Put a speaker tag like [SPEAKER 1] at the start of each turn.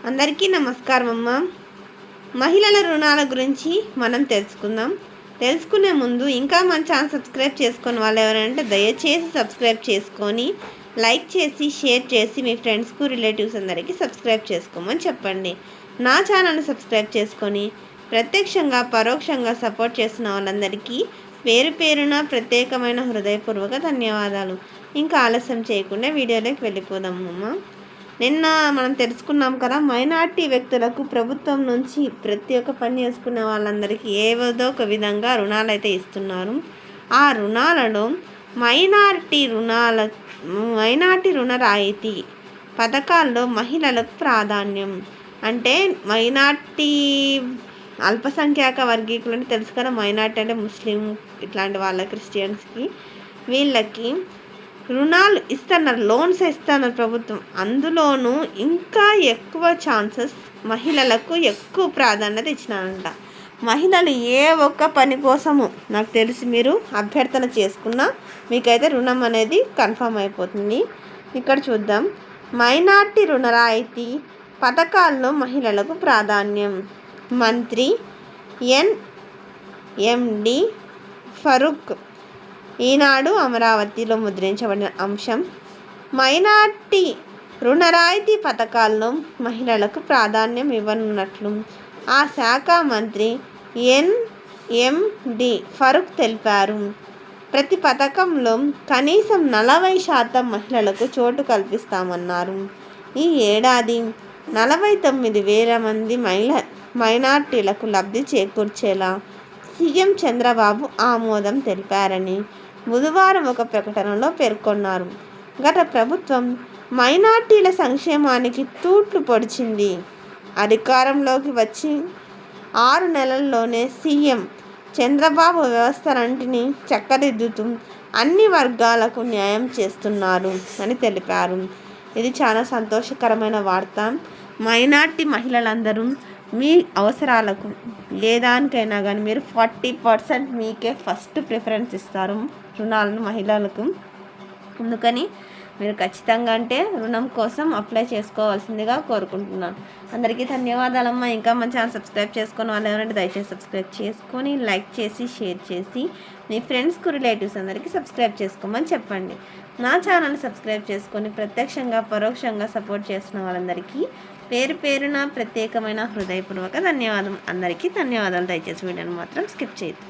[SPEAKER 1] అందరికీ నమస్కారం అమ్మ. మహిళల రుణాల గురించి మనం తెలుసుకునే ముందు ఇంకా మన ఛానల్ సబ్స్క్రైబ్ చేసుకొని వాళ్ళు ఎవరంటే దయచేసి సబ్స్క్రైబ్ చేసుకొని లైక్ చేసి షేర్ చేసి మీ ఫ్రెండ్స్కు రిలేటివ్స్ అందరికీ సబ్స్క్రైబ్ చేసుకోమని చెప్పండి. నా ఛానల్ని సబ్స్క్రైబ్ చేసుకొని ప్రత్యక్షంగా పరోక్షంగా సపోర్ట్ చేసిన వాళ్ళందరికీ పేరు పేరున ప్రత్యేకమైన హృదయపూర్వక ధన్యవాదాలు. ఇంకా ఆలస్యం చేయకుండా వీడియోలోకి వెళ్ళిపోదామమ్మా. నిన్న మనం తెలుసుకున్నాం కదా, మైనార్టీ వ్యక్తులకు ప్రభుత్వం నుంచి ప్రతి ఒక్క పని చేసుకునే వాళ్ళందరికీ ఏదో ఒక విధంగా రుణాలు అయితే ఇస్తున్నారు. ఆ రుణాలలో మైనార్టీ రుణ రాయితీ పథకాల్లో మహిళలకు ప్రాధాన్యం. అంటే మైనార్టీ అల్పసంఖ్యాక వర్గీకులు అంటే తెలుసు కదా, మైనార్టీ అంటే ముస్లిం ఇట్లాంటి వాళ్ళ క్రిస్టియన్స్కి వీళ్ళకి రుణాలు ఇస్తున్నారు, లోన్స్ ఇస్తున్నారు ప్రభుత్వం. అందులోనూ ఇంకా ఎక్కువ ఛాన్సెస్ మహిళలకు ఎక్కువ ప్రాధాన్యత ఇచ్చినారంట. మహిళలు ఏ ఒక్క పని కోసము నాకు తెలిసి మీరు అభ్యర్థన చేసుకున్నా మీకైతే రుణం అనేది కన్ఫర్మ్ అయిపోతుంది. ఇక్కడ చూద్దాం, మైనార్టీ రుణ రాయితీ పథకాల్లో మహిళలకు ప్రాధాన్యం. మంత్రి ఎన్ఎండి ఫరూక్ ఈనాడు అమరావతిలో ముద్రించబడిన అంశం. మైనార్టీ రుణ రాయితీ పథకాల్లో మహిళలకు ప్రాధాన్యం ఇవ్వనున్నట్లు ఆ శాఖ మంత్రి ఎన్ఎండి ఫరూక్ తెలిపారు. ప్రతి పథకంలో కనీసం 40% మహిళలకు చోటు కల్పిస్తామన్నారు. ఈ ఏడాది 49,000 మంది మైనార్టీలకు లబ్ధి చేకూర్చేలా సీఎం చంద్రబాబు ఆమోదం తెలిపారని బుధవారం ఒక ప్రకటనలో పేర్కొన్నారు. గత ప్రభుత్వం మైనార్టీల సంక్షేమానికి తూట్లు పొడిచింది. అధికారంలోకి వచ్చి 6 నెలల్లోనే సీఎం చంద్రబాబు వ్యవస్థలన్నింటినీ చక్కదిద్దుతూ అన్ని వర్గాలకు న్యాయం చేస్తున్నారు అని తెలిపారు. ఇది చాలా సంతోషకరమైన వార్త. మైనార్టీ మహిళలందరూ మీ అవసరాలకు ఏ దానికైనా కానీ మీరు 40% మీకే ఫస్ట్ ప్రిఫరెన్స్ ఇస్తారు రుణాలను మహిళలకు. అందుకని మీరు ఖచ్చితంగా అంటే రుణం కోసం అప్లై చేసుకోవాల్సిందిగా కోరుకుంటున్నాను. అందరికీ ధన్యవాదాలమ్మా. ఇంకా మన ఛానల్ సబ్స్క్రైబ్ చేసుకొని వాళ్ళు ఎవరంటే దయచేసి సబ్స్క్రైబ్ చేసుకొని లైక్ చేసి షేర్ చేసి మీ ఫ్రెండ్స్కు రిలేటివ్స్ అందరికీ సబ్స్క్రైబ్ చేసుకోమని చెప్పండి. నా ఛానల్ సబ్స్క్రైబ్ చేసుకొని ప్రత్యక్షంగా పరోక్షంగా సపోర్ట్ చేసిన వాళ్ళందరికీ పేరు పేరున ప్రత్యేకమైన హృదయపూర్వక ధన్యవాదం. అందరికీ ధన్యవాదాలు. దయచేసి వీడియోని మాత్రం స్కిప్ చేయొద్దు.